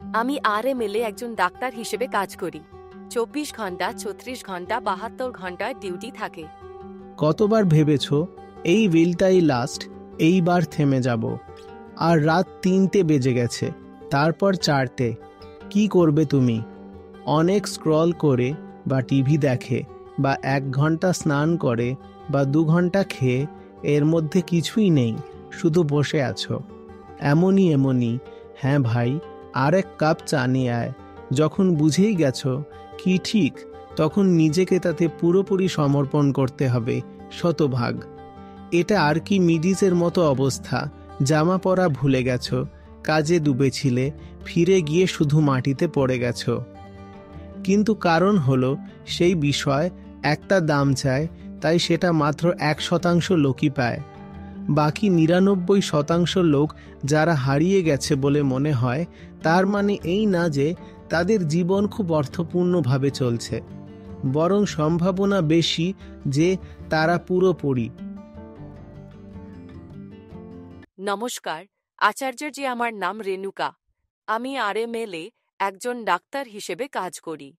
আমি RML-এ একজন ডাক্তার হিসেবে কাজ করি। 24 ঘন্টা, 36 ঘন্টা, 72 ঘন্টা ডিউটি থাকে। কতবার ভেবেছ এই উইলটাই লাস্ট, এইবার থেমে যাব? আর রাত 3টে বেজে গেছে, তারপর 4টে। কি করবে তুমি? অনেক স্ক্রল করে বা টিভি দেখে বা 1 ঘন্টা স্নান করে বা 2 ঘন্টা খেয়ে এর মধ্যে কিছুই নেই, শুধু বসে আছো। এমনই। হ্যাঁ ভাই, আর 1 কাপ চা নিয়ে আয়। যখন বুঝেই গেছো কি ঠিক, তখন নিজেকে তাতে পুরোপুরি সমর্পণ করতে হবে, শতভাগ। এটা আর কি মিডিসের মতো অবস্থা। জামা পরা ভুলে গেছো, কাজে ডুবেছিলে, ফিরে গিয়ে শুধু মাটিতে পড়ে গেছো। কিন্তু কারণ হলো সেই বিষয় একটা দাম চায়, তাই সেটা মাত্র 1% লোকই পায়। বাকি 99% লোক যারা হারিয়ে গেছে বলে মনে হয়, তার মানে এই না যে তাদের জীবন খুব অর্থপূর্ণভাবে চলছে, বরং সম্ভাবনা বেশি যে তারা পুরোপুরি। নমস্কার আচার্যজি, আমার নাম রেণুকা। আমি RML-এ একজন ডাক্তার হিসেবে কাজ করি।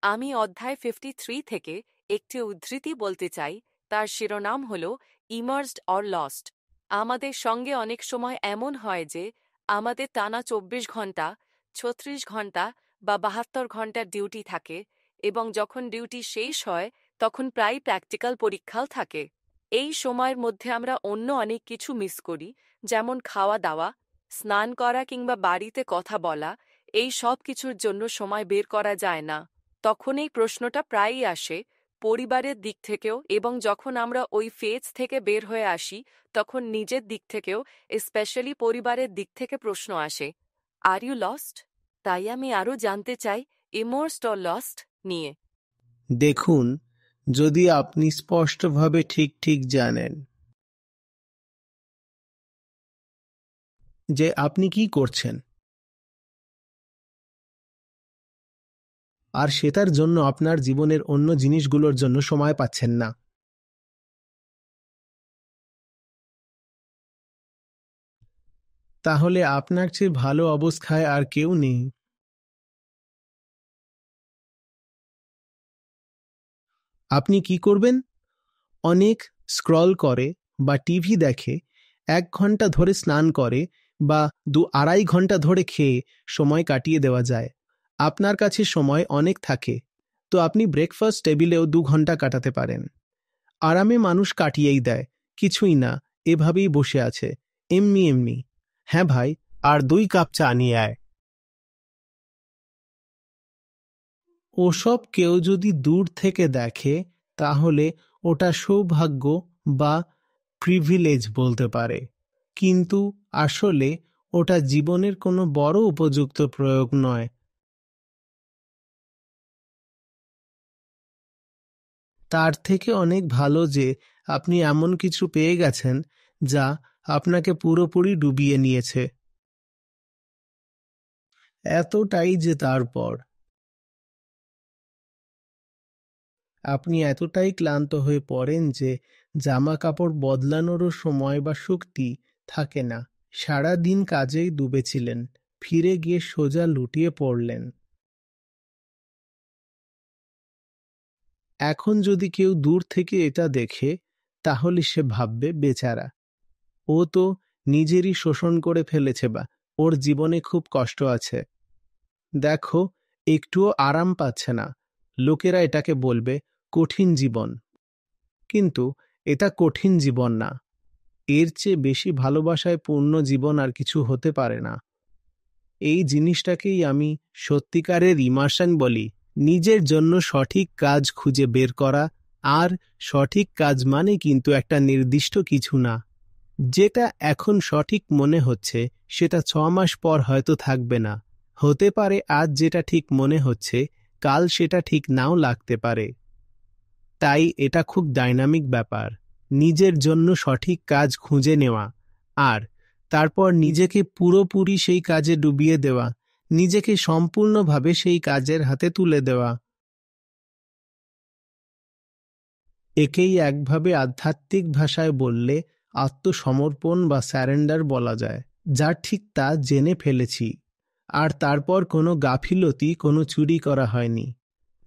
আমি অধ্যায় 53 থেকে একটি উদ্ধৃতি বলতে চাই। তার শিরোনাম হল ইমার্সড অর লস্ট। আমাদের সঙ্গে অনেক সময় এমন হয় যে আমাদের টানা 24 ঘন্টা, 36 ঘন্টা বা 72 ঘন্টা ডিউটি থাকে, এবং যখন ডিউটি শেষ হয় তখন প্রায় প্র্যাকটিক্যাল পরীক্ষাও থাকে। এই সময়ের মধ্যে আমরা অন্য অনেক কিছু মিস করি, যেমন খাওয়া দাওয়া, স্নান করা কিংবা বাড়িতে কথা বলা। এই সব কিছুর জন্য সময় বের করা যায় না। তখন এই প্রশ্নটা প্রায়ই আসে পরিবারের দিক থেকেও, এবং যখন আমরা ওই ফেজ থেকে বের হয়ে আসি তখন নিজের দিক থেকেও, স্পেশালি পরিবারের দিক থেকে প্রশ্ন আসে, আর ইউ লস্ট? তাই আমি আরও জানতে চাই ইমার্সড অর লস্ট নিয়ে। দেখুন, যদি আপনি স্পষ্টভাবে ঠিক জানেন যে আপনি কি করছেন, আর সেটার জন্য আপনার জীবনের অন্য জিনিসগুলোর জন্য সময় পাচ্ছেন না, তাহলে আপনার চেয়ে ভালো অবস্থায় আর কেউ নেই। আপনি কি করবেন? অনেক স্ক্রল করে বা টিভি দেখে, 1 ঘন্টা ধরে স্নান করে বা 2-2.5 ঘন্টা ধরে খেয়ে সময় কাটিয়ে দেওয়া যায়। আপনার কাছে সময় অনেক থাকে, তো আপনি ব্রেকফাস্ট টেবিলেও 2 ঘন্টা কাটাতে পারেন। আরামে মানুষ কাটিয়েই দেয়, কিছুই না, এভাবেই বসে আছে, এমনি। হ্যাঁ ভাই, আর 2 কাপ চা নিয়ে আয়। ওসব কেউ যদি দূর থেকে দেখে, তাহলে ওটা সৌভাগ্য বা প্রিভিলেজ বলতে পারে, কিন্তু আসলে ওটা জীবনের কোনো বড় উপযুক্ত প্রয়োগ নয়। তার থেকে অনেক ভালো যে আপনি এমন কিছু পেয়ে গেছেন যা আপনাকে পুরোপুরি ডুবিয়ে নিয়েছে। এতটাই যে তারপর আপনি এতটাই ক্লান্ত হয়ে পড়েন যে জামা কাপড় বদলানোরও সময় বা শক্তি থাকে না। সারা দিন কাজেই ডুবেছিলেন, ফিরে গিয়ে সোজা লুটিয়ে পড়লেন। এখন যদি কেউ দূর থেকে এটা দেখে, তাহলে সে ভাববে বেচারা, ও তো নিজেরই শোষণ করে ফেলেছে, বা ওর জীবনে খুব কষ্ট আছে। দেখো, একটুও আরাম পাচ্ছে না। লোকেরা এটাকে বলবে কঠিন জীবন, কিন্তু এটা কঠিন জীবন না। এর চেয়ে বেশি ভালোবাসায় পূর্ণ জীবন আর কিছু হতে পারে না। এই জিনিসটাকেই আমি সত্যিকারের ইমার্শন বলি। নিজের জন্য সঠিক কাজ খুঁজে বের করা। আর সঠিক কাজ মানে কিন্তু একটা নির্দিষ্ট কিছু না। যেটা এখন সঠিক মনে হচ্ছে সেটা 6 মাস পর হয়তো থাকবে না। হতে পারে আজ যেটা ঠিক মনে হচ্ছে কাল সেটা ঠিক নাও লাগতে পারে। তাই এটা খুব ডাইনামিক ব্যাপার, নিজের জন্য সঠিক কাজ খুঁজে নেওয়া, আর তারপর নিজেকে পুরোপুরি সেই কাজে ডুবিয়ে দেওয়া, নিজেকে সম্পূর্ণভাবে সেই কাজের হাতে তুলে দেওয়া। একেই একভাবে আধ্যাত্মিক ভাষায় বললে আত্মসমর্পণ বা স্যারেন্ডার বলা যায়। যা ঠিক তা জেনে ফেলেছি। আর তারপর কোনো গাফিলতি, কোনো চুরি করা হয়নি।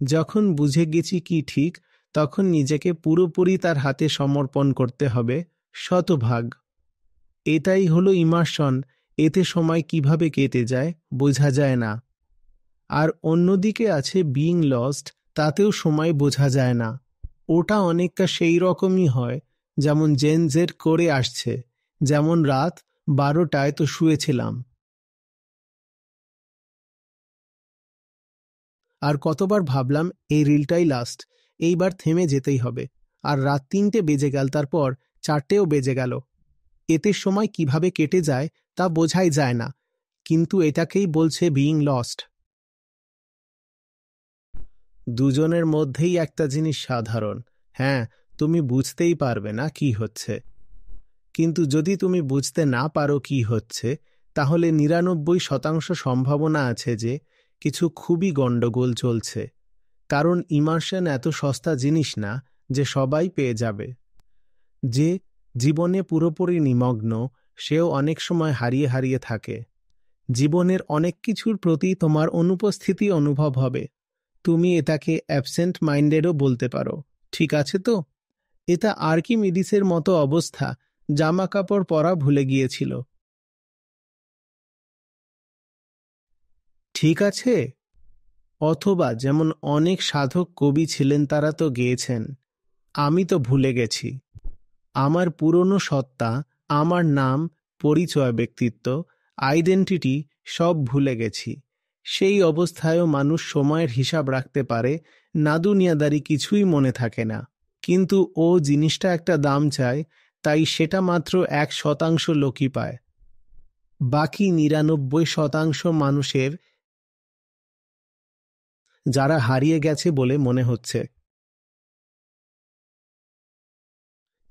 যখন বুঝে গেছি কি ঠিক, তখন নিজেকে পুরোপুরি তার হাতে সমর্পণ করতে হবে, শতভাগ। এটাই হলো ইমার্শন। এতে সময় কিভাবে কেটে যায় বোঝা যায় না। আর অন্যদিকে আছে বিইং লস্ট, তাতেও সময় বোঝা যায় না। ওটা অনেকটা সেই রকমই হয় যেমন জেন জেড করে আসছে, যেমন রাত 12টায় তো শুয়েছিলাম। আর কতবার ভাবলাম এই রিলটাই লাস্ট, এইবার থেমে যেতেই হবে। আর রাত 3টে বেজে গেল, তারপর 4টেও বেজে গেল। এতে সময় কিভাবে কেটে যায় তা বোঝাই যায় না, কিন্তু এটাকেই বলছে বিইং লস্ট। দুজনের মধ্যেই একটা জিনিস সাধারণ, হ্যাঁ, তুমি বুঝতেই পারবে না কি হচ্ছে। কিন্তু যদি তুমি বুঝতে না পারো কি হচ্ছে, তাহলে 99% সম্ভাবনা আছে যে কিছু খুবই গণ্ডগোল চলছে। কারণ ইমার্শন এত সস্তা জিনিস না যে সবাই পেয়ে যাবে। যে জীবনে পুরোপুরি নিমগ্ন, সেও অনেক সময় হারিয়ে হারিয়ে থাকে। জীবনের অনেক কিছুর প্রতি তোমার অনুপস্থিতি অনুভব হবে। তুমি এটাকে অ্যাবসেন্ট মাইন্ডেডও বলতে পারো, ঠিক আছে তো? এটা আর্কিমিডিসের মতো অবস্থা, জামা কাপড় পরা ভুলে গিয়েছিল। ঠিক আছে? অথবা যেমন অনেক সাধক কবি ছিলেন, তারা তো গেয়েছেন, আমি তো ভুলে গেছি আমার পুরনো সত্তা, আমার নাম, পরিচয়, ব্যক্তিত্ব, আইডেন্টিটি সব ভুলে গেছি। সেই অবস্থায়ও মানুষ সময়ের হিসাব রাখতে পারে, না দুনিয়াদারি কিছুই মনে থাকে না। কিন্তু ও জিনিসটা একটা দাম চায়, তাই সেটা মাত্র 1% লোকই পায়। বাকি 99% মানুষের, যারা হারিয়ে গেছে বলে মনে হচ্ছে।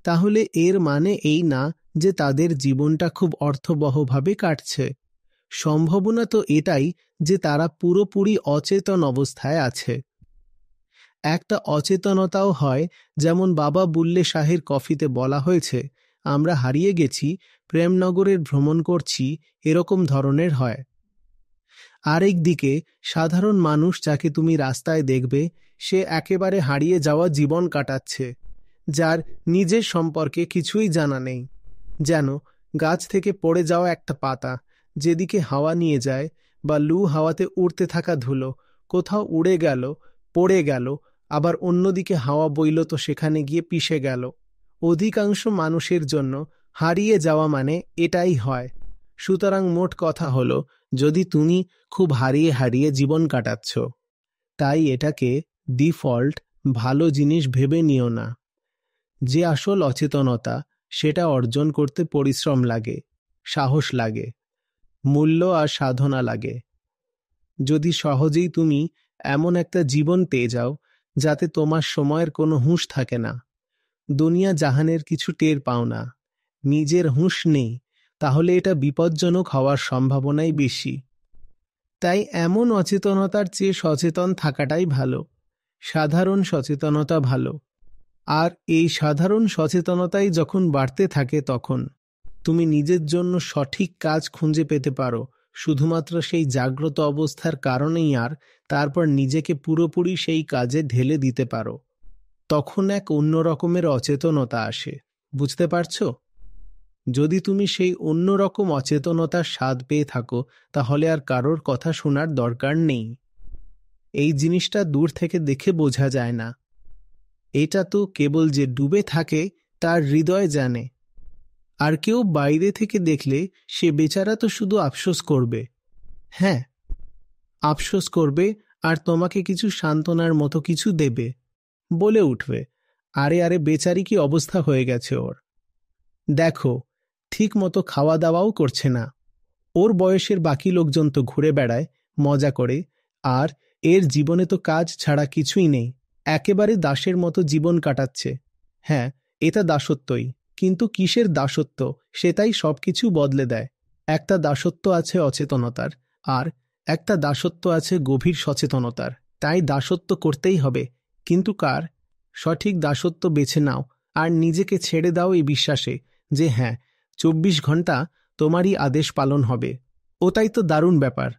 তাহলে এর মানে এই না যে তাদের জীবনটা খুব অর্থবহভাবে কাটছে। সম্ভাবনা তো এটাই যে তারা পুরোপুরি অচেতন অবস্থায় আছে। একটা অচেতনতাও হয়, যেমন বাবা বুল্লে শাহের কফিতে বলা হয়েছে, আমরা হারিয়ে গেছি, প্রেমনগরের ভ্রমণ করছি, এরকম ধরনের হয়। আরেক দিকে সাধারণ মানুষ যাকে তুমি রাস্তায় দেখবে, সে একেবারে হারিয়ে যাওয়া জীবন কাটাচ্ছে, যার নিজের সম্পর্কে কিছুই জানা নেই। যেন গাছ থেকে পড়ে যাওয়া একটা পাতা, যেদিকে হাওয়া নিয়ে যায়, বা লু হাওয়াতে উড়তে থাকা ধুলো, কোথাও উড়ে গেল, পড়ে গেল, আবার অন্যদিকে হাওয়া বইল তো সেখানে গিয়ে পিষে গেল। অধিকাংশ মানুষের জন্য হারিয়ে যাওয়া মানে এটাই হয়। সুতরাং মোট কথা হলো, যদি তুমি খুব হারিয়ে হারিয়ে জীবন কাটাচ্ছ, তাই এটাকে ডিফল্ট ভালো জিনিস ভেবে নিও না। যে আসল অচেতনতা, সেটা অর্জন করতে পরিশ্রম লাগে, সাহস লাগে, মূল্য আর সাধনা লাগে। যদি সহজেই তুমি এমন একটা জীবন পেয়ে যাও যাতে তোমার সময়ের কোনো হুঁশ থাকে না, দুনিয়া জাহানের কিছু টের পাও না, নিজের হুঁশ নেই, তাহলে এটা বিপজ্জনক হওয়ার সম্ভাবনাই বেশি। তাই এমন অচেতনতার চেয়ে সচেতন থাকাটাই ভালো। সাধারণ সচেতনতা ভালো। আর এই সাধারণ সচেতনতাই যখন বাড়তে থাকে, তখন তুমি নিজের জন্য সঠিক কাজ খুঁজে পেতে পারো, শুধুমাত্র সেই জাগ্রত অবস্থার কারণেই। আর তারপর নিজেকে পুরোপুরি সেই কাজে ঢেলে দিতে পারো। তখন এক অন্য রকমের অচেতনতা আসে, বুঝতে পারছো? যদি তুমি সেই অন্যরকম অচেতনতার স্বাদ পেয়ে থাকো, তাহলে আর কারোর কথা শোনার দরকার নেই। এই জিনিসটা দূর থেকে দেখে বোঝা যায় না। এটা তো কেবল যে ডুবে থাকে তার হৃদয় জানে। আর কেউ বাইরে থেকে দেখলে সে বেচারা তো শুধু আফসোস করবে। হ্যাঁ, আফসোস করবে, আর তোমাকে কিছু সান্ত্বনার মতো কিছু দেবে, বলে উঠবে, আরে আরে বেচারি কি অবস্থা হয়ে গেছে ওর, দেখো ঠিক মতো খাওয়া দাওয়াও করছে না, ওর বয়সের বাকি লোকজন তো ঘুরে বেড়ায়, মজা করে, আর এর জীবনে তো কাজ ছাড়া কিছুই নেই, একেবারে দাসের মতো জীবন কাটাচ্ছে। হ্যাঁ, এটা দাসত্বই, কিন্তু কিসের দাসত্ব, সেটাই সবকিছু বদলে দেয়। একটা দাসত্ব আছে অচেতনতার, আর একটা দাসত্ব আছে গভীর সচেতনতার। তাই দাসত্ব করতেই হবে, কিন্তু কার? সঠিক দাসত্ব বেছে নাও, আর নিজেকে ছেড়ে দাও এই বিশ্বাসে যে হ্যাঁ, 24 ঘন্টা তোমারই আদেশ পালন হবে। ওটাই তো দারুণ ব্যাপার।